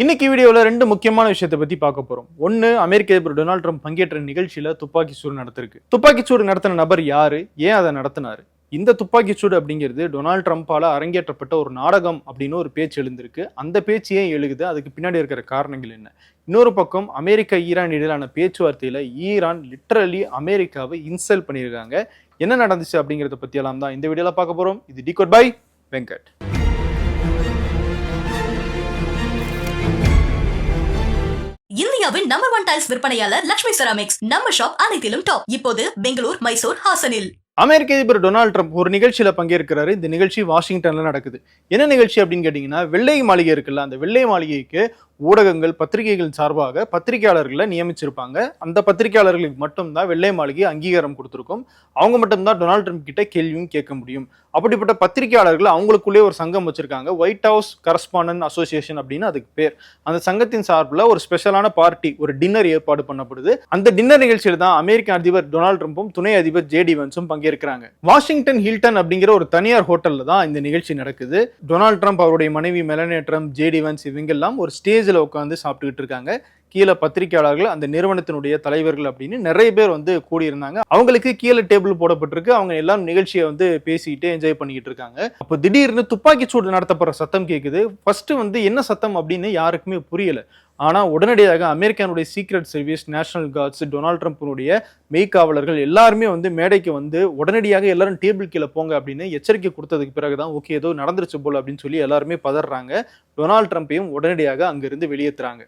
இன்னைக்கு வீடியோவில் ரெண்டு முக்கியமான விஷயத்தை பத்தி பார்க்க போறோம். ஒன்னு, அமெரிக்க அதிபர் டொனால்ட் ட்ரம்ப் பங்கேற்ற நிகழ்ச்சியில துப்பாக்கி சூடு நடத்திருக்கு. துப்பாக்கி சூடு நடத்தின நபர் யாரு, ஏன் அதை நடத்தினாரு? இந்த துப்பாக்கி சூடு அப்படிங்கிறது டொனால்ட் ட்ரம்பால அரங்கேற்றப்பட்ட ஒரு நாடகம் அப்படின்னு ஒரு பேச்சு எழுந்திருக்கு. அந்த பேச்சு ஏன் எழுகுது, அதுக்கு பின்னாடி இருக்கிற காரணங்கள் என்ன? இன்னொரு பக்கம் அமெரிக்கா ஈரான் இடையிலான பேச்சுவார்த்தையில ஈரான் லிட்டரலி அமெரிக்காவை இன்சல்ட் பண்ணியிருக்காங்க. என்ன நடந்துச்சு அப்படிங்கிறத பத்தி எல்லாம் தான் இந்த வீடியோல பார்க்க போறோம். இது டிகோட் பை வெங்கட். இந்தியாவின் நம்பர் 1 டைல்ஸ் விற்பனையாளர் லட்சுமி செராமிக்ஸ். நம்ம ஷாப் அனைத்திலும் டாப். இப்போது பெங்களூர், மைசூர், ஹாசனில். அமெரிக்க அதிபர் டொனால்ட் ட்ரம்ப் ஒரு நிகழ்ச்சியில பங்கேற்கிறாரு. இந்த நிகழ்ச்சி வாஷிங்டன்ல நடக்குது. என்ன நிகழ்ச்சி அப்படின்னு கேட்டீங்கன்னா, வெள்ளை மாளிகை இருக்குல்ல, அந்த வெள்ளை மாளிகைக்கு ஊடகங்கள், பத்திரிகைகள் சார்பாக பத்திரிகையாளர்களை நியமிச்சிருப்பாங்க. அந்த பத்திரிகையாளர்களுக்கு மட்டும்தான் வெள்ளை மாளிகை அங்கீகாரம் கொடுத்திருக்கும். அவங்க மட்டும்தான் டொனால்ட் ட்ரம்ப் கிட்ட கேள்வியும் கேட்க முடியும். அப்படிப்பட்ட பத்திரிகையாளர்கள் அவங்களுக்குள்ளே ஒரு சங்கம் வச்சிருக்காங்க, ஒயிட் ஹவுஸ் கரஸ்பாண்டன்ட் அசோசியேஷன் அப்படின்னு அதுக்கு பேர். அந்த சங்கத்தின் சார்பில் ஒரு ஸ்பெஷலான பார்ட்டி, ஒரு டின்னர் ஏற்பாடு பண்ணப்படுது. அந்த டின்னர் நிகழ்ச்சியில் தான் அமெரிக்க அதிபர் டொனால்ட் ட்ரம்பும் துணை அதிபர் ஜேடி வென்ஸும் பங்கேற்கிறாங்க. வாஷிங்டன் ஹில்டன் அப்படிங்கிற ஒரு தனியார் ஹோட்டல்ல தான் இந்த நிகழ்ச்சி நடக்குது. டொனால்ட் ட்ரம்ப், அவருடைய மனைவி மெலனியா ட்ரம்ப், ஜேடி வென்ஸ் இவங்க எல்லாம் ஒரு ஸ்டேஜ்ல உட்காந்து சாப்பிட்டுக்கிட்டு இருக்காங்க. கீழே பத்திரிகையாளர்கள், அந்த நிறுவனத்தினுடைய தலைவர்கள் அப்படின்னு நிறைய பேர் கூடியிருந்தாங்க. அவங்களுக்கு கீழே டேபிள் போடப்பட்டிருக்கு. அவங்க எல்லாம் நிகழ்ச்சியை பேசிக்கிட்டு என்ஜாய் பண்ணிக்கிட்டு இருக்காங்க. அப்போ திடீர்னு துப்பாக்கி சூடு நடத்தப்படுற சத்தம் கேட்குது. ஃபர்ஸ்ட் என்ன சத்தம் அப்படின்னு யாருக்குமே புரியல. ஆனா உடனடியாக அமெரிக்கானுடைய secret service, national guards, Donald ட்ரம்பினுடைய மெய்காவலர்கள் எல்லாருமே மேடைக்கு உடனடியாக எல்லாரும் டேபிள் கீழே போங்க அப்படின்னு எச்சரிக்கை கொடுத்ததுக்கு பிறகுதான் ஓகே ஏதோ நடந்துருச்சு போல அப்படின்னு சொல்லி எல்லாருமே பதறாங்க. டொனால்ட் ட்ரம்பையும் உடனடியாக அங்கிருந்து வெளியேற்றுறாங்க.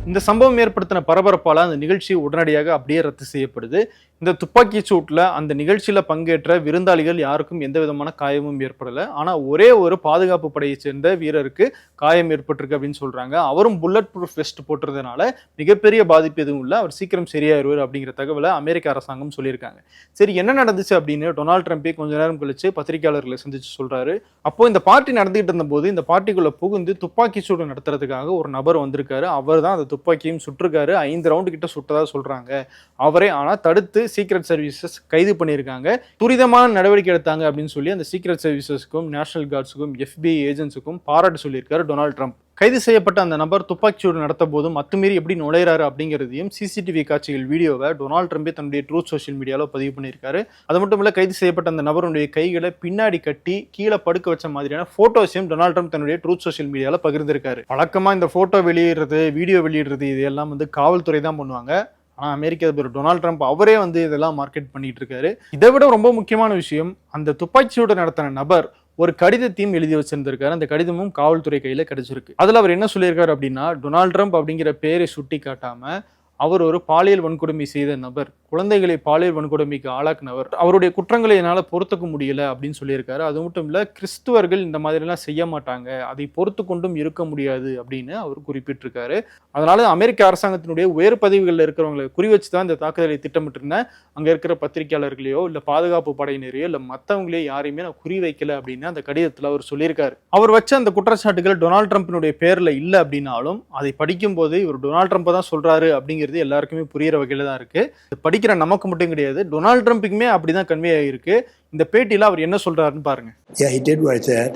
இந்த சம்பவம் ஏற்படுத்தின பரபரப்பால அந்த நிகழ்ச்சி உடனடியாக அப்படியே ரத்து செய்யப்படுது. இந்த துப்பாக்கி சூட்ல அந்த நிகழ்ச்சியில பங்கேற்ற விருந்தாளிகள் யாருக்கும் எந்த விதமான காயமும் ஏற்படல. ஆனா ஒரே ஒரு பாதுகாப்பு படையை சேர்ந்த வீரருக்கு காயம் ஏற்பட்டிருக்கு அப்படின்னு சொல்றாங்க. அவரும் புல்லட் ப்ரூஃப் வெஸ்ட் போட்டுறதுனால மிகப்பெரிய பாதிப்பு எதுவும் இல்லை, அவர் சீக்கிரம் சரியாயிருவார் அப்படிங்கிற தகவலை அமெரிக்க அரசாங்கம் சொல்லியிருக்காங்க. சரி, என்ன நடந்துச்சு அப்படின்னு டொனால்ட் ட்ரம்பே கொஞ்ச நேரம் கழிச்சு பத்திரிகையாளர்களை சந்திச்சு சொல்றாரு. அப்போ இந்த பார்ட்டி நடந்துகிட்டு இருந்த போது இந்த பார்ட்டிக்குள்ள புகுந்து துப்பாக்கி சூடு நடத்துறதுக்காக ஒரு நபர் வந்திருக்காரு. அவர் தான் அந்த துப்பாக்கியும் சுட்டிருக்காரு. 5 ரவுண்டு கிட்ட சுட்டதா சொல்றாங்க. அவரே ஆனா தடுத்து சீக்ரெட் சர்வீசஸ் கைது பண்ணியிருக்காங்க. துரிதமான நடவடிக்கை எடுத்தாங்க அப்படின்னு சொல்லி அந்த சீக்ரெட் சர்வீசஸ்க்கும், நேஷனல் கார்ட்ஸுக்கும், FBI ஏஜென்ட்ஸுக்கும் பாராட்டு சொல்லியிருக்காரு டொனால்ட் ட்ரம்ப். கைது செய்யப்பட்ட அந்த நபர் துப்பாக்கிச்சூடு நடத்த போதும் அத்துமீறி எப்படி நுழைறாரு அப்படிங்கிறதையும் சிசிடிவி காட்சிகள் வீடியோவை டொனால்ட் ட்ரம்பே தன்னுடைய ட்ரூத் சோஷியல் மீடியாவில் பதிவு பண்ணியிருக்காரு. அது மட்டும் இல்ல, கைது செய்யப்பட்ட அந்த நபருடைய கைகளை பின்னாடி கட்டி கீழே படுக்க வச்ச மாதிரியான போட்டோஸையும் டொனால்ட் ட்ரம்ப் தன்னுடைய ட்ரூத் சோஷியல் மீடியாவில் பகிர்ந்திருக்காரு. வழக்கமா இந்த போட்டோ வெளியிடுறது, வீடியோ வெளியிடுறது இதெல்லாம் காவல்துறை தான் பண்ணுவாங்க. ஆனா அமெரிக்க அதிபர் டொனால்ட் ட்ரம்ப் அவரே இதெல்லாம் மார்க்கெட் பண்ணிட்டு இருக்காரு. இதை விட ரொம்ப முக்கியமான விஷயம், அந்த துப்பாக்கிச்சூடு நடத்தின நபர் ஒரு கடிதத்தையும் எழுதி வச்சிருந்திருக்காரு. அந்த கடிதமும் காவல்துறை கையில கிடைச்சிருக்கு. அதுல அவர் என்ன சொல்லியிருக்காரு அப்படின்னா, டொனால்ட் ட்ரம்ப் அப்படிங்கிற பேரை சுட்டி காட்டாம அவர் ஒரு பாலியல் வன்கொடுமை செய்த நபர், குழந்தைகளை பாலியல் வன்கொடுமைக்கு ஆளாக்குனவர், அவருடைய குற்றங்களை என்னால் பொறுத்துக்க முடியல அப்படின்னு சொல்லியிருக்காரு. அது மட்டும் இல்ல, கிறிஸ்துவர்கள் இந்த மாதிரிலாம் செய்ய மாட்டாங்க, அதை பொறுத்து கொண்டும் இருக்க முடியாது அப்படின்னு அவர் குறிப்பிட்டிருக்காரு. அதனால அமெரிக்க அரசாங்கத்தினுடைய உயர் பதவிகளில் இருக்கிறவங்களை குறி வச்சு தான் இந்த தாக்குதலை திட்டமிட்டிருந்தேன். அங்க இருக்கிற பத்திரிகையாளர்களையோ இல்ல பாதுகாப்பு படையினரையோ இல்ல மற்றவங்களையோ யாரையுமே நான் குறி வைக்கல அப்படின்னு அந்த கடிதத்தில் அவர் சொல்லியிருக்காரு. அவர் வச்ச அந்த குற்றச்சாட்டுகள் டொனால்ட் ட்ரம்பினுடைய பேர்ல இல்லை அப்படின்னாலும் அதை படிக்கும் போது இவர் டொனால்ட் ட்ரம்ப் தான் சொல்றாரு அப்படிங்கிறது எல்லாருக்குமே புரியுற வகையில தான் இருக்கு. படிக்கிற நமக்கு மட்டும் கிடையாது, டொனால்ட் ட்ரம்புக்குமே அப்படிதான் கன்வே ஆகிருக்கு. இந்த பேட்டியில அவர் என்ன சொல்றாருன்னு பாருங்க. Yeah, he did write that.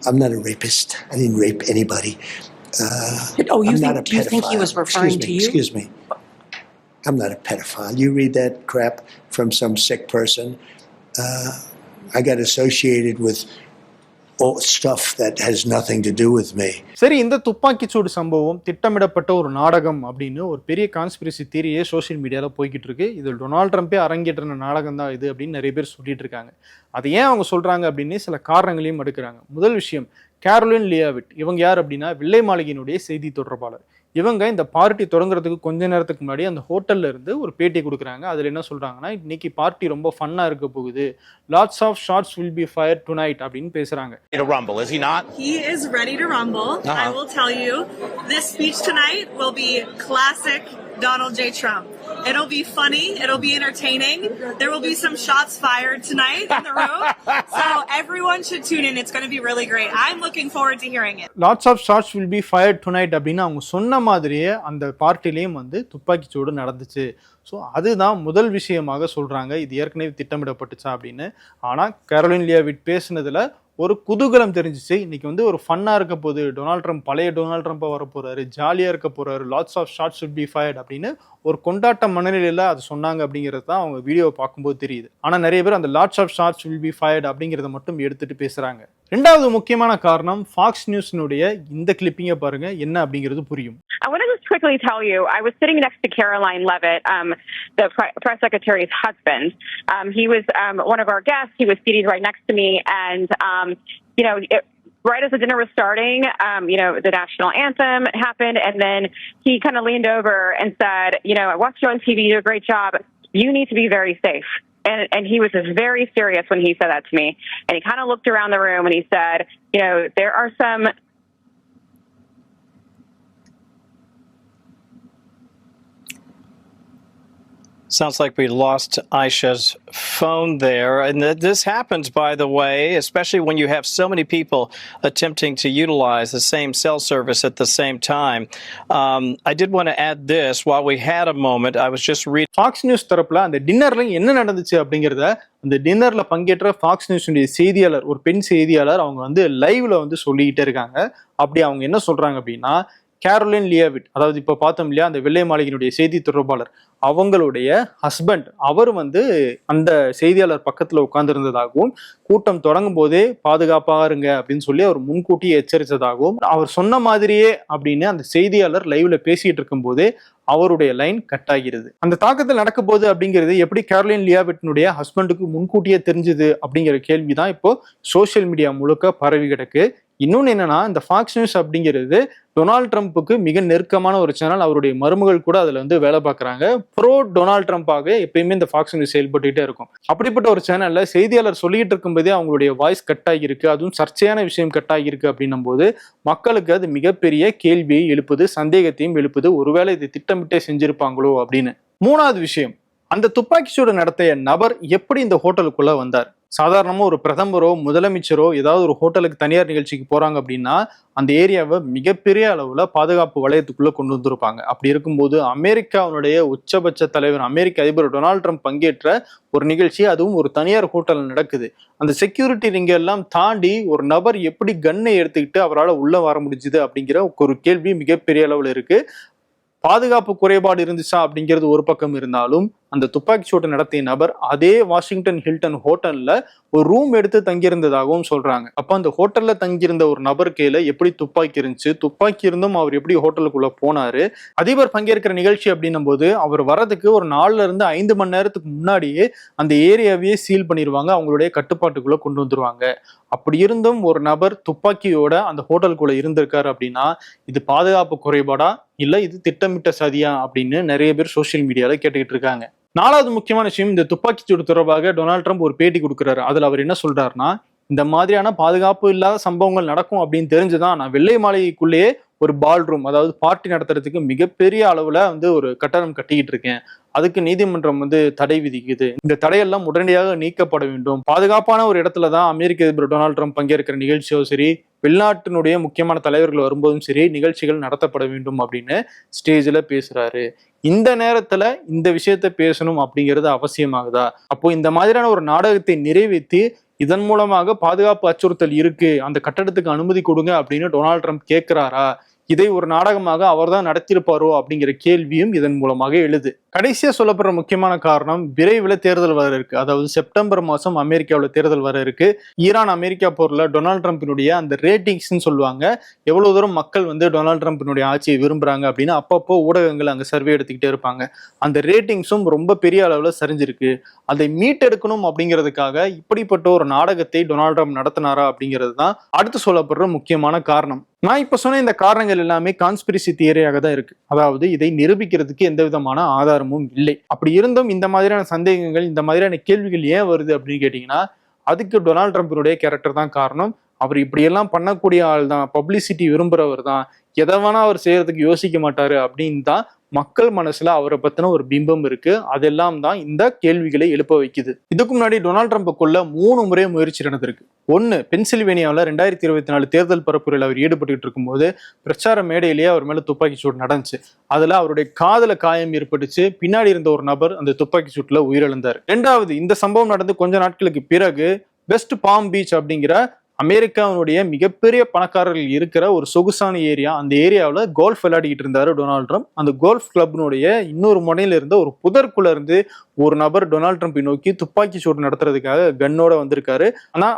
I'm not a rapist. I didn't rape anybody. You think he was referring to you? Excuse me. I'm not a pedophile. You read that crap from some sick person. I got associated with all stuff that has nothing to do with me. சரி, இந்த துப்பாக்கி சூடு சம்பவம் திட்டமிடப்பட்ட ஒரு நாடகம் அப்படின்னு ஒரு பெரிய கான்ஸ்பிரசி தியரியே சோஷியல் மீடியாவில் போய்கிட்டு இருக்கு. இது டொனால்ட் ட்ரம்பே அரங்கேற்றின நாடகம் தான் இது அப்படின்னு நிறைய பேர் சொல்லிட்டு இருக்காங்க. அது ஏன் அவங்க சொல்றாங்க அப்படின்னு சில காரணங்களையும் எடுக்கிறாங்க. முதல் விஷயம், கேரோலின் லியாவிட். இவங்க யார் அப்படின்னா வெள்ளை மாளிகையினுடைய செய்தி தொடர்பாளர். இவங்க இந்த பார்ட்டி தொடங்குறதுக்கு கொஞ்ச நேரத்துக்கு முன்னாடி அந்த ஹோட்டல்ல இருந்து ஒரு பேட்டி கொடுக்குறாங்க. அதுல என்ன சொல்றாங்கன்னா, இன்னைக்கு பார்ட்டி ரொம்ப ஃபன்னா இருக்க போகுது, lots of shots will be fired tonight அப்படின்னு பேசுறாங்க. To rumble, is he not? He is ready to rumble. I will tell you, this speech tonight will be classic Donald J. Trump. It'll be funny. It'll be entertaining. There will be some shots fired tonight in the room. So everyone should tune in. It's going to be really great. I'm looking forward to hearing it. Lots of shots will be fired tonight அப்படின்னு அவங்க சொன்ன மாதிரியே அந்த பார்ட்டிலையும் வந்து துப்பாக்கிச்சூடு நடந்துச்சு. So அதுதான் முதல் விஷயமாக சொல்கிறாங்க. இது ஏற்கனவே திட்டமிடப்பட்டுச்சா அப்படின்னு. ஆனால் கேரோலின் லியாவிட் பேசுனதில் ஒரு குதூகலம் தெரிஞ்சிச்சு. இன்னைக்கு வந்து ஒரு ஃபன்னாக இருக்க போகுது, டொனால்ட் ட்ரம்ப் பழைய டொனால்ட் ட்ரம்ப்பாக வர போகிறாரு, ஜாலியாக இருக்க போகிறாரு, lots of shots would be fired அப்படின்னு ஒரு கொண்டாட்ட மனநிலையில் அது சொன்னாங்க அப்படிங்கிறது தான் அவங்க வீடியோவை பார்க்கும்போது தெரியுது. ஆனால் நிறைய பேர் அந்த lots of shots will be fired அப்படிங்கிறத மட்டும் எடுத்துகிட்டு பேசுகிறாங்க. ரெண்டாவது முக்கியமான காரணம் ஃபாக்ஸ் நியூஸ்னுடைய இந்த கிளிப்பிங்கை பாருங்க, என்ன அப்படிங்கிறது புரியும். I want to just quickly tell you, I was sitting next to Caroline Leavitt, the press secretary's husband. He was one of our guests. He was seated right next to me, and right as the dinner was starting, the national anthem happened, and then he kind of leaned over and said, I watched you on TV, you do a great job. You need to be very safe. And he was just very serious when he said that to me. And he kind of looked around the room and he said, there are some... Sounds like we lost Aisha's phone there. And this happens, by the way, especially when you have so many people attempting to utilize the same cell service at the same time. I did want to add this while we had a moment. I was just reading. Fox News தரப்புல அந்த டின்னர்ல என்ன நடந்துச்சு அப்படிங்கிறத அந்த டின்னர்ல பங்கேற்ற Fox நியூஸுடைய செய்தியாளர், ஒரு பெண் செய்தியாளர், அவங்க வந்து லைவ்ல வந்து சொல்லிக்கிட்டே இருக்காங்க. அப்படி அவங்க என்ன சொல்றாங்க அப்படின்னா, கேரோலின் லியாவிட், அதாவது இப்போ பார்த்தோம் இல்லையா அந்த வெள்ளை மாளிகையினுடைய செய்தி தொடர்பாளர், அவங்களுடைய ஹஸ்பண்ட், அவர் வந்து அந்த செய்தியாளர் பக்கத்துல உட்கார்ந்துருந்ததாகவும் கூட்டம் தொடங்கும் போதே பாதுகாப்பாக இருங்க அப்படின்னு சொல்லி அவர் முன்கூட்டியே எச்சரித்ததாகவும், அவர் சொன்ன மாதிரியே அப்படின்னு அந்த செய்தியாளர் லைவ்ல பேசிட்டு இருக்கும் போதே அவருடைய லைன் கட் ஆகிறது. அந்த தாக்கத்தில் நடக்க போகுது அப்படிங்கிறது எப்படி கேரோலின் லியாவிட்னுடைய ஹஸ்பண்டுக்கு முன்கூட்டியே தெரிஞ்சது அப்படிங்கிற கேள்விதான் இப்போ சோசியல் மீடியா முழுக்க பரவி கிடக்கு. இன்னொன்னு என்னன்னா, இந்த ஃபாக்ஸ் நியூஸ் அப்படிங்கிறது டொனால்ட் ட்ரம்ப்புக்கு மிக நெருக்கமான ஒரு சேனல். அவருடைய மருமகள் கூட அதுல வந்து வேலை பார்க்குறாங்க. ப்ரோ டொனால்ட் ட்ரம்ப்பாக எப்பயுமே இந்த ஃபாக்ஸ் நியூஸ் செயல்பட்டுட்டே இருக்கும். அப்படிப்பட்ட ஒரு சேனல்ல செய்தியாளர் சொல்லிட்டு இருக்கும்போதே அவங்களுடைய வாய்ஸ் கட் ஆகியிருக்கு, அதுவும் சர்ச்சையான விஷயம் கட் ஆகியிருக்கு அப்படின்னும் போது மக்களுக்கு அது மிகப்பெரிய கேள்வியை எழுப்புது, சந்தேகத்தையும் எழுப்புது. ஒருவேளை இதை திட்டமிட்டே செஞ்சிருப்பாங்களோ அப்படின்னு. மூணாவது விஷயம், அந்த துப்பாக்கிச்சூடு நடத்திய நபர் எப்படி இந்த ஹோட்டலுக்குள்ள வந்தார்? சாதாரணமா ஒரு பிரதமரோ முதலமைச்சரோ ஏதாவது ஒரு ஹோட்டலுக்கு தனியார் நிகழ்ச்சிக்கு போறாங்க அப்படின்னா அந்த ஏரியாவை மிகப்பெரிய அளவுல பாதுகாப்பு வளையத்துக்குள்ள கொண்டு வந்திருப்பாங்க. அப்படி இருக்கும்போது அமெரிக்காவுடைய உச்சபட்ச தலைவர், அமெரிக்க அதிபர் டொனால்ட் ட்ரம்ப் பங்கேற்ற ஒரு நிகழ்ச்சி, அதுவும் ஒரு தனியார் ஹோட்டல் நடக்குது. அந்த செக்யூரிட்டி ரிங்க எல்லாம் தாண்டி ஒரு நபர் எப்படி கன்னை எடுத்துக்கிட்டு அவரால் உள்ள வர முடிஞ்சுது அப்படிங்கிற ஒரு கேள்வி மிகப்பெரிய அளவுல இருக்கு. பாதுகாப்பு குறைபாடு இருந்துச்சா அப்படிங்கிறது ஒரு பக்கம் இருந்தாலும், அந்த துப்பாக்கி சூட்டை நடத்திய நபர் அதே வாஷிங்டன் ஹில்டன் ஹோட்டல்ல ஒரு ரூம் எடுத்து தங்கியிருந்ததாகவும் சொல்றாங்க. அப்ப அந்த ஹோட்டல்ல தங்கியிருந்த ஒரு நபர் கையில எப்படி துப்பாக்கி இருந்துச்சு, துப்பாக்கி இருந்தும் அவர் எப்படி ஹோட்டலுக்குள்ள போனாரு? அதிபர் பங்கேற்கிற நிகழ்ச்சி அப்படின்னும் போது அவர் வர்றதுக்கு ஒரு 4 to 5 மணி நேரத்துக்கு முன்னாடியே அந்த ஏரியாவையே சீல் பண்ணிடுவாங்க, அவங்களுடைய கட்டுப்பாட்டுக்குள்ள கொண்டு வந்துருவாங்க. அப்படி இருந்தும் ஒரு நபர் துப்பாக்கியோட அந்த ஹோட்டலுக்குள்ள இருந்திருக்காரு அப்படின்னா இது பாதுகாப்பு குறைபாடா இல்ல இது திட்டமிட்ட சதியா அப்படின்னு நிறைய பேர் சோசியல் மீடியால கேட்டுக்கிட்டு இருக்காங்க. 4வது முக்கியமான விஷயம், இந்த துப்பாக்கிச்சூடு தொடர்பாக டொனால்ட் ட்ரம்ப் ஒரு பேட்டி கொடுக்குறாரு. அதுல அவர் என்ன சொல்றாருன்னா, இந்த மாதிரியான பாதுகாப்பு இல்லாத சம்பவங்கள் நடக்கும் அப்படின்னு தெரிஞ்சுதான் நான் வெள்ளை மாளிகைக்குள்ளேயே ஒரு பால் ரூம், அதாவது பார்ட்டி நடத்துறதுக்கு மிகப்பெரிய அளவுல வந்து ஒரு கட்டணம் கட்டிக்கிட்டு இருக்கேன். அதுக்கு நீதிமன்றம் வந்து தடை விதிக்குது. இந்த தடையெல்லாம் உடனடியாக நீக்கப்பட வேண்டும். பாதுகாப்பான ஒரு இடத்துலதான் அமெரிக்க அதிபர் டொனால்ட் ட்ரம்ப் பங்கேற்கிற நிகழ்ச்சியோ சரி, வெளிநாட்டினுடைய முக்கியமான தலைவர்கள் வரும்போதும் சரி, நிகழ்ச்சிகள் நடத்தப்பட வேண்டும் அப்படின்னு ஸ்டேஜ்ல பேசுறாரு. இந்த நேரத்துல இந்த விஷயத்த பேசணும் அப்படிங்கிறது அவசியமாகுதா? அப்போ இந்த மாதிரியான ஒரு நாடகத்தை நிறைவேற்றி இதன் மூலமாக பாதுகாப்பு அச்சுறுத்தல் இருக்கு, அந்த கட்டடத்துக்கு அனுமதி கொடுங்க அப்படின்னு டொனால்ட் ட்ரம்ப் கேட்கிறாரா? இதை ஒரு நாடகமாக அவர் தான் நடத்தியிருப்பாரோ அப்படிங்கிற கேள்வியும் இதன் மூலமாக எழுது. கடைசியா சொல்லப்படுற முக்கியமான காரணம், விரைவில் தேர்தல் வர இருக்கு. அதாவது செப்டம்பர் மாதம் அமெரிக்காவில் தேர்தல் வர இருக்கு. ஈரான் அமெரிக்கா போர்ல டொனால்ட் ட்ரம்பினுடைய அந்த ரேட்டிங்ஸ்ன்னு சொல்லுவாங்க, எவ்வளவு தூரம் மக்கள் வந்து டொனால்ட் ட்ரம்பினுடைய ஆட்சியை விரும்புறாங்க அப்படின்னு அப்பப்போ ஊடகங்கள் அங்கே சர்வே எடுத்துக்கிட்டே இருப்பாங்க. அந்த ரேட்டிங்ஸும் ரொம்ப பெரிய அளவுல சரிஞ்சிருக்கு. அதை மீட்டெடுக்கணும் அப்படிங்கிறதுக்காக இப்படிப்பட்ட ஒரு நாடகத்தை டொனால்ட் ட்ரம்ப் நடத்தினாரா அப்படிங்கிறது தான் அடுத்து சொல்லப்படுற முக்கியமான காரணம். நான் இப்ப சொன்ன இந்த காரணங்கள் எல்லாமே கான்ஸ்பிரசி தியரியாக தான் இருக்கு. அதாவது இதை நிரூபிக்கிறதுக்கு எந்த விதமான ஆதாரமும் இல்லை. அப்படி இருந்தும் இந்த மாதிரியான சந்தேகங்கள், இந்த மாதிரியான கேள்விகள் ஏன் வருது அப்படின்னு கேட்டீங்கன்னா, அதுக்கு டொனால்ட் ட்ரம்பினுடைய கேரக்டர் தான் காரணம். அவர் இப்படியெல்லாம் பண்ணக்கூடிய ஆள் தான், பப்ளிசிட்டி விரும்புறவர் தான், எதை வேணா அவர் செய்யறதுக்கு யோசிக்க மாட்டாரு அப்படின்னு தான் மக்கள் மனசுல அவரை பத்தின ஒரு பிம்பம் இருக்கு. அதெல்லாம் தான் இந்த கேள்விகளை எழுப்ப வைக்குது. இதுக்கு முன்னாடி டொனால்ட் ட்ரம்ப் கொல்ல 3 முறை முயற்சி நடந்திருக்கு. ஒன்னு பென்சில்வேனியாவில் 2024 தேர்தல் பரப்புரையில் அவர் ஈடுபட்டு இருக்கும்போது பிரச்சார மேடையிலேயே அவர் மேல துப்பாக்கி சூடு நடந்துச்சு. அதுல அவருடைய காதல காயம் ஏற்பட்டுச்சு. பின்னாடி இருந்த ஒரு நபர் அந்த துப்பாக்கி சூட்டுல உயிரிழந்தார். 2வது இந்த சம்பவம் நடந்து கொஞ்ச நாட்களுக்கு பிறகு வெஸ்ட் பாம் பீச் அப்படிங்கிற அமெரிக்காவுடைய மிகப்பெரிய பணக்காரர்கள் இருக்கிற ஒரு சொகுசான ஏரியா, அந்த ஏரியாவில் கோல்ஃப் விளையாடிக்கிட்டு இருந்தாரு டொனால்ட் ட்ரம்ப். அந்த கோல்ஃப் கிளப்னுடைய இன்னொரு முனையில இருந்த ஒரு புதற்குள்ள இருந்து ஒரு நபர் டொனால்ட் ட்ரம்பை நோக்கி துப்பாக்கி சூடு நடத்துறதுக்காக கன்னோட வந்திருக்காரு.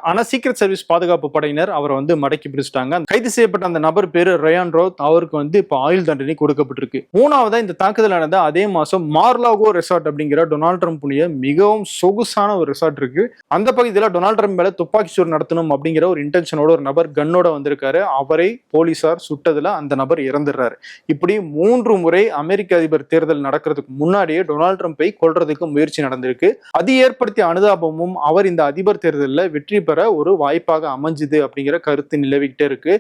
ஆனா சீக்ரெட் சர்வீஸ் பாதுகாப்பு படையினர் அவரை மடக்கி பிடிச்சிட்டாங்க. கைது செய்யப்பட்ட அந்த நபர் பேரு ரயான் ரோத். அவருக்கு இப்ப ஆயுள் தண்டனை கொடுக்கப்பட்டிருக்கு. 3வதா இந்த தாக்குதல் நடந்த அதே மாசம் மார்லாகோ ரெசார்ட் அப்படிங்கிற டொனால்ட் ட்ரம்புடைய மிகவும் சொகுசான ஒரு ரெசார்ட் இருக்கு. அந்த பகுதியில் டொனால்ட் ட்ரம்ப் மேல துப்பாக்கி சூடு நடத்தணும் அப்படிங்கிற ஒரு இன்டென்ஷனோட ஒரு நபர் கன்னோட வந்திருக்காரு. அவரை போலீசார் சுட்டதுல அந்த நபர் இறந்துடுறாரு. இப்படி 3 முறை அமெரிக்க அதிபர் தேர்தல் நடக்கிறதுக்கு முன்னாடியே டொனால்ட் ட்ரம்பை கொல்றதுக்கு முயற்சி நடந்திருக்கு. அது ஏற்படுத்திய அனுதாபமும் அவர் இந்த அதிபர் தேர்தலில் வெற்றி பெற ஒரு வாய்ப்பாக அமைஞ்சுது அப்படிங்கிற கருத்து நிலவிக்கிட்டே இருக்கு.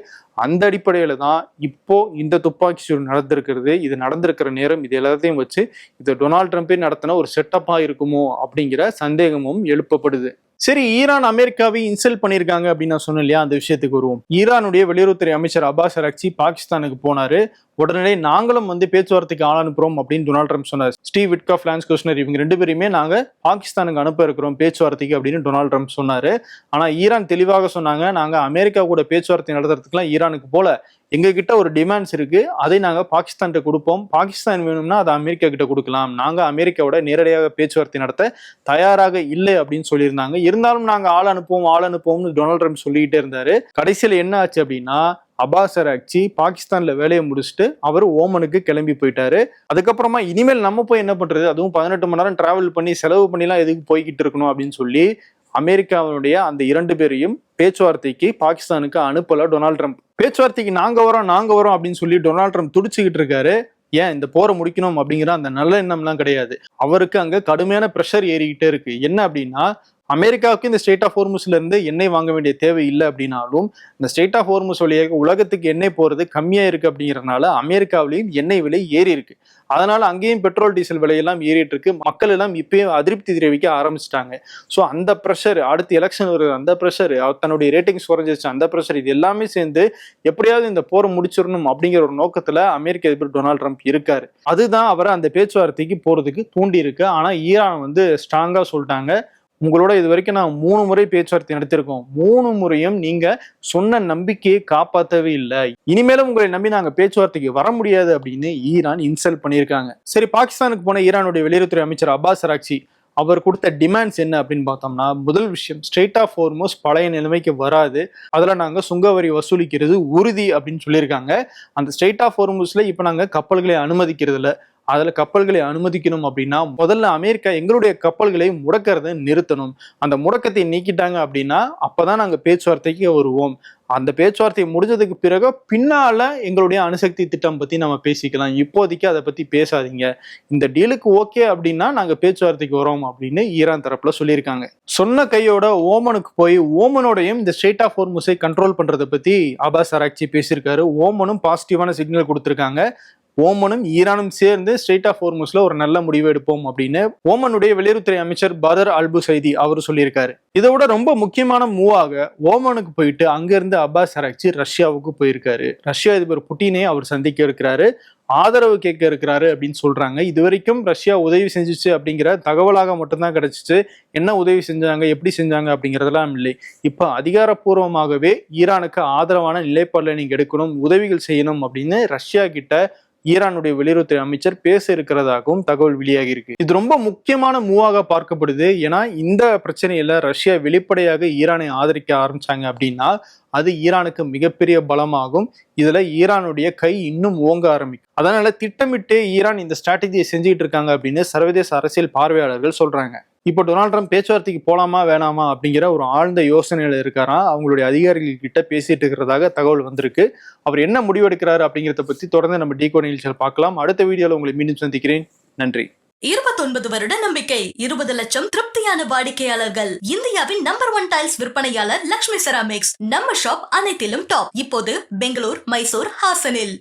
அந்த அடிப்படையில தான் இப்போ இந்த துப்பாக்கி சூடு நடந்திருக்கிறது. இது நடந்திருக்கிற நேரம் இது எல்லாத்தையும் வச்சு இது டொனால்ட் ட்ரம்பே நடத்தின ஒரு செட்டப்பா இருக்குமோ அப்படிங்கிற சந்தேகமும் எழுப்பப்படுது. சரி, ஈரான் அமெரிக்காவை இன்சல்ட் பண்ணியிருக்காங்க அப்படின்னு நான் சொன்னேன் இல்லையா, அந்த விஷயத்துக்கு வருவோம். ஈரானுடைய வெளியுறவுத்துறை அமைச்சர் அப்பாஸ் அரக்சி பாகிஸ்தானுக்கு போனாரு. உடனே நாங்களும் பேச்சுவார்த்தைக்கு ஆள் அனுப்புறோம் அப்படின்னு டொனால்ட் ட்ரம்ப் சொன்னார். ஸ்டீவ் விட்காஃப், லான்ஸ் குஷ்னர் இவங்க 2 பேருமே நாங்க பாகிஸ்தானுக்கு அனுப்ப இருக்கிறோம் பேச்சுவார்த்தைக்கு அப்படின்னு டொனால்ட் ட்ரம்ப் சொன்னாரு. ஆனா ஈரான் தெளிவாக சொன்னாங்க, நாங்க அமெரிக்கா கூட பேச்சுவார்த்தை நடத்துறதுக்குலாம் ஈரானுக்கு போல, எங்க கிட்ட ஒரு டிமாண்ட்ஸ் இருக்கு, அதை நாங்க பாகிஸ்தான்கிட்ட கொடுப்போம். பாகிஸ்தான் வேணும்னா அதை அமெரிக்கா கிட்ட கொடுக்கலாம். நாங்க அமெரிக்காவோட நேரடியாக பேச்சுவார்த்தை நடத்த தயாராக இல்லை அப்படின்னு சொல்லியிருந்தாங்க. இருந்தாலும் நாங்க ஆள் அனுப்புவோம்னு டொனால்ட் ட்ரம்ப் சொல்லிக்கிட்டே இருந்தாரு. கடைசியில் என்ன ஆச்சு அப்படின்னா, அப்பாஸ் அரக்சி பாகிஸ்தான்ல வேலையை முடிச்சுட்டு அவர் ஓமனுக்கு கிளம்பி போயிட்டாரு. அதுக்கப்புறமா இனிமேல் நம்ம போய் என்ன பண்றது, அதுவும் 18 மணி நேரம் டிராவல் பண்ணி செலவு பண்ணிலாம் எதுக்கு போய்கிட்டு இருக்கணும் அப்படின்னு சொல்லி அமெரிக்காவுடைய அந்த 2 பேரையும் பேச்சுவார்த்தைக்கு பாகிஸ்தானுக்கு அனுப்பல டொனால்ட் ட்ரம்ப். பேச்சுவார்த்தைக்கு நாங்க வரோம் அப்படின்னு சொல்லி டொனால்ட் ட்ரம்ப் துடிச்சுக்கிட்டு இருக்காரு. ஏன் இந்த போரை முடிக்கணும் அப்படிங்கிற அந்த நல்ல எண்ணம்லாம் கிடையாது. அவருக்கு அங்க கடுமையான பிரஷர் ஏறிக்கிட்டே இருக்கு. என்ன அப்படின்னா, அமெரிக்காவுக்கு இந்த ஸ்டேட் ஆஃப் ஹோர்முஸ்ல இருந்து எண்ணெய் வாங்க வேண்டிய தேவை இல்லை அப்படின்னாலும் இந்த ஸ்டேட் ஆஃப் ஹோர்முஸ் வழியாக உலகத்துக்கு எண்ணெய் போறது கம்மியா இருக்கு அப்படிங்கறதுனால அமெரிக்காவிலையும் எண்ணெய் விலை ஏறி இருக்கு. அதனால அங்கேயும் பெட்ரோல் டீசல் விலையெல்லாம் ஏறிட்டு இருக்கு. மக்கள் எல்லாம் இப்பயும் அதிருப்தி தெரிவிக்க ஆரம்பிச்சிட்டாங்க. ஸோ அந்த ப்ரெஷர், அடுத்து எலெக்ஷன் வருது அந்த ப்ரெஷர், தன்னுடைய ரேட்டிங்ஸ் குறைஞ்சிருச்சு அந்த ப்ரெஷர், இது எல்லாமே சேர்ந்து எப்படியாவது இந்த போரை முடிச்சிடணும் அப்படிங்கிற ஒரு நோக்கத்துல அமெரிக்க அதிபர் டொனால்ட் ட்ரம்ப் இருக்காரு. அதுதான் அவரை அந்த பேச்சுவார்த்தைக்கு போறதுக்கு தூண்டி இருக்கு. ஆனா ஈரான் ஸ்ட்ராங்கா சொல்லிட்டாங்க, உங்களோட இது வரைக்கும் நான் 3 முறை பேச்சுவார்த்தை நடத்திருக்கோம், 3 முறையும் நீங்க சொன்ன நம்பிக்கையை காப்பாற்றவே இல்லை, இனிமேலும் உங்களை நம்பி நாங்க பேச்சுவார்த்தைக்கு வர முடியாது அப்படின்னு ஈரான் இன்சல்ட் பண்ணியிருக்காங்க. சரி, பாகிஸ்தானுக்கு போன ஈரானுடைய வெளியுறவுத்துறை அமைச்சர் அப்பாஸ் அரக்சி அவர் கொடுத்த டிமாண்ட்ஸ் என்ன அப்படின்னு பார்த்தோம்னா, முதல் விஷயம், ஸ்ட்ரெய்ட் ஆஃப் ஹோர்முஸ் பழைய நிலைமைக்கு வராது, அதுல நாங்க சுங்கவரி வசூலிக்கிறது உறுதி அப்படின்னு சொல்லியிருக்காங்க. அந்த ஸ்ட்ரெய்ட் ஆஃப் ஹோர்முஸ்ல இப்ப நாங்க கப்பல்களை அனுமதிக்கிறது இல்லை. அதுல கப்பல்களை அனுமதிக்கணும் அப்படின்னா முதல்ல அமெரிக்கா எங்களுடைய கப்பல்களை முடக்கிறத நிறுத்தணும். அந்த முடக்கத்தை நீக்கிட்டாங்க அப்படின்னா அப்பதான் நாங்க பேச்சுவார்த்தைக்கு வருவோம். அந்த பேச்சுவார்த்தை முடிஞ்சதுக்கு பிறகு பின்னால எங்களுடைய அணுசக்தி திட்டம் பத்தி நம்ம பேசிக்கலாம், இப்போதைக்கு அதை பத்தி பேசாதீங்க, இந்த டீலுக்கு ஓகே அப்படின்னா நாங்க பேச்சுவார்த்தைக்கு வரோம் அப்படின்னு ஈரான் தரப்புல சொல்லியிருக்காங்க. சொன்ன கையோட ஓமனுக்கு போய் ஓமனோடையும் இந்த ஸ்ட்ரெய்ட் ஆஃப் ஹோர்முஸை கண்ட்ரோல் பண்றதை பத்தி அப்பாஸ் அரக்சி பேசியிருக்காரு. ஓமனும் பாசிட்டிவான சிக்னல் கொடுத்திருக்காங்க. ஓமனும் ஈரானும் சேர்ந்து ஸ்ட்ரெய்ட் ஆஃப் ஹோர்முஸ்ல ஒரு நல்ல முடிவு எடுப்போம் அப்படின்னு ஓமனுடைய வெளியுறவுத்துறை அமைச்சர் பதர் அல்புசைதி அவர் சொல்லியிருக்காரு. இதை விட ரொம்ப முக்கியமான மூவாக ஓமனுக்கு போயிட்டு அங்கிருந்து அப்பாஸ் அரக்சி ரஷ்யாவுக்கு போயிருக்காரு. ரஷ்யா அதிபர் புட்டினை அவர் சந்திக்க இருக்கிறாரு, ஆதரவு கேட்க இருக்கிறாரு அப்படின்னு சொல்றாங்க. இது வரைக்கும் ரஷ்யா உதவி செஞ்சிச்சு அப்படிங்கிற தகவலாக மட்டும்தான் கிடைச்சிச்சு. என்ன உதவி செஞ்சாங்க, எப்படி செஞ்சாங்க அப்படிங்கிறதெல்லாம் இல்லை. இப்ப அதிகாரப்பூர்வமாகவே ஈரானுக்கு ஆதரவான நிலைப்பாடுல நீங்க எடுக்கணும், உதவிகள் செய்யணும் அப்படின்னு ரஷ்யா கிட்ட ஈரானுடைய வெளியுறவுத்துறை அமைச்சர் பேச இருக்கிறதாகவும் தகவல் வெளியாகி இருக்கு. இது ரொம்ப முக்கியமான மூவாக பார்க்கப்படுது. ஏன்னா இந்த பிரச்சனையில ரஷ்யா வெளிப்படையாக ஈரானை ஆதரிக்க ஆரம்பிச்சாங்க அப்படின்னா அது ஈரானுக்கு மிகப்பெரிய பலமாகும். இதுல ஈரானுடைய கை இன்னும் ஓங்க ஆரம்பிக்கும். அதனால திட்டமிட்டு ஈரான் இந்த ஸ்ட்ராட்டஜியை செஞ்சுட்டு இருக்காங்க அப்படின்னு சர்வதேச அரசியல் பார்வையாளர்கள் சொல்றாங்க. இப்போ டொனால்ட் ட்ரம்ப் பேச்சுவார்த்தைக்கு போலாமா வேணாமா அப்படிங்கிற ஒரு ஆழ்ந்த யோசனையில இருக்காராம். அவங்களுடைய அதிகாரிகள் கிட்ட பேசிட்டு இருக்கிறதாக தகவல் வந்திருக்கு. அவர் என்ன முடிவெடுக்கிறாரு அப்படிங்கிறத பத்தி தொடர்ந்து நம்ம டீகோட் நிகழ்ச்சியில் பார்க்கலாம். அடுத்த வீடியோல உங்களை மீண்டும் சந்திக்கிறேன். நன்றி. 29 வருட நம்பிக்கை, 20 லட்சம் திருப்தியான வாடிக்கையாளர்கள். இந்தியாவின் நம்பர் 1 டைல்ஸ் விற்பனையாளர் லக்ஷ்மி செராமிக்ஸ். நம்ம ஷாப் அனைத்திலும் டாப். இப்போது பெங்களூர், மைசூர், ஹாசனில்.